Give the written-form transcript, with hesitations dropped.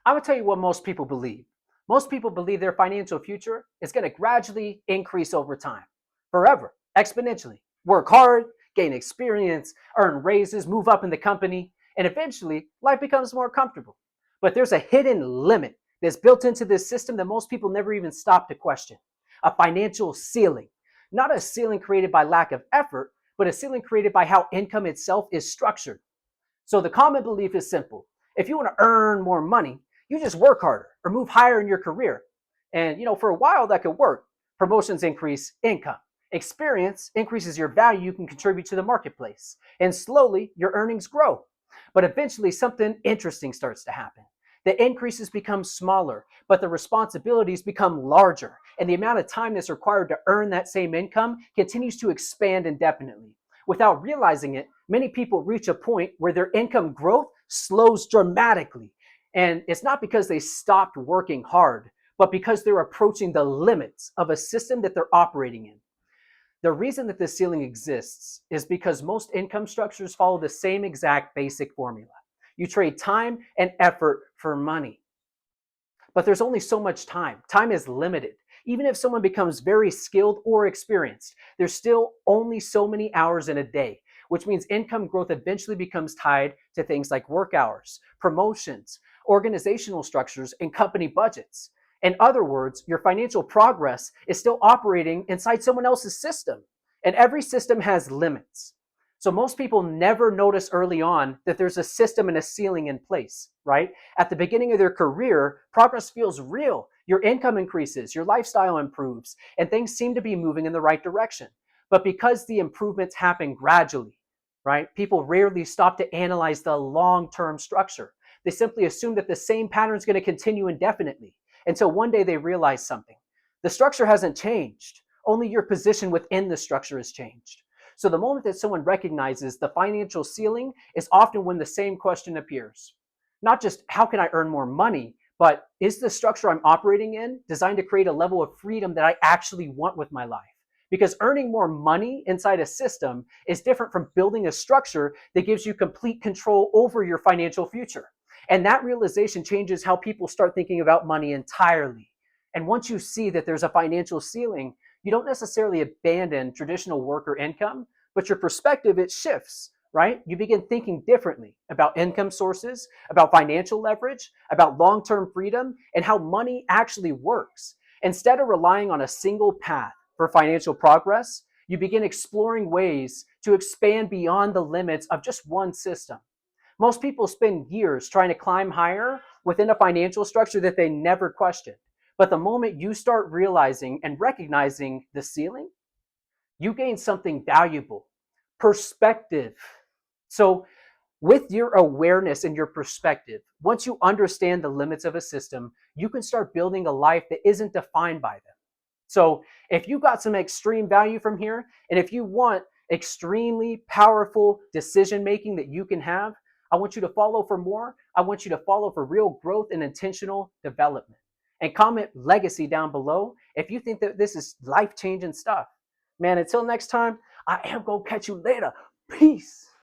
I'm gonna tell you what most people believe. Most people believe their financial future is gonna gradually increase over time, forever, exponentially. Work hard, gain experience, earn raises, move up in the company, and eventually life becomes more comfortable. But there's a hidden limit that's built into this system that most people never even stop to question: a financial ceiling. Not a ceiling created by lack of effort, but a ceiling created by how income itself is structured. So the common belief is simple: if you want to earn more money, you just work harder or move higher in your career. And for a while that could work. Promotions increase income. Experience increases your value you can contribute to the marketplace. And slowly your earnings grow. But eventually something interesting starts to happen. The increases become smaller, but the responsibilities become larger. And the amount of time that's required to earn that same income continues to expand indefinitely. Without realizing it, many people reach a point where their income growth slows dramatically. And it's not because they stopped working hard, but because they're approaching the limits of a system that they're operating in. The reason that this ceiling exists is because most income structures follow the same exact basic formula. You trade time and effort for money. But there's only so much time. Time is limited. Even if someone becomes very skilled or experienced, there's still only so many hours in a day, which means income growth eventually becomes tied to things like work hours, promotions, organizational structures, and company budgets. In other words, your financial progress is still operating inside someone else's system, and every system has limits. So most people never notice early on that there's a system and a ceiling in place, right? At the beginning of their career, progress feels real. Your income increases, your lifestyle improves, and things seem to be moving in the right direction. But because the improvements happen gradually, right, people rarely stop to analyze the long term structure. They simply assume that the same pattern is going to continue indefinitely until one day they realize something. The structure hasn't changed, only your position within the structure has changed. So the moment that someone recognizes the financial ceiling is often when the same question appears. Not just how can I earn more money, but is the structure I'm operating in designed to create a level of freedom that I actually want with my life? Because earning more money inside a system is different from building a structure that gives you complete control over your financial future. And that realization changes how people start thinking about money entirely. And once you see that there's a financial ceiling, you don't necessarily abandon traditional work or income, but your perspective, it shifts, right? You begin thinking differently about income sources, about financial leverage, about long-term freedom, and how money actually works. Instead of relying on a single path for financial progress, you begin exploring ways to expand beyond the limits of just one system. Most people spend years trying to climb higher within a financial structure that they never questioned. But the moment you start realizing and recognizing the ceiling, you gain something valuable: perspective. So, with your awareness and your perspective, once you understand the limits of a system, you can start building a life that isn't defined by them. So, if you got some extreme value from here, and if you want extremely powerful decision making that you can have, I want you to follow for more. I want you to follow for real growth and intentional development. And comment legacy down below if you think that this is life changing stuff. Man, until next time, I am going to catch you later. Peace.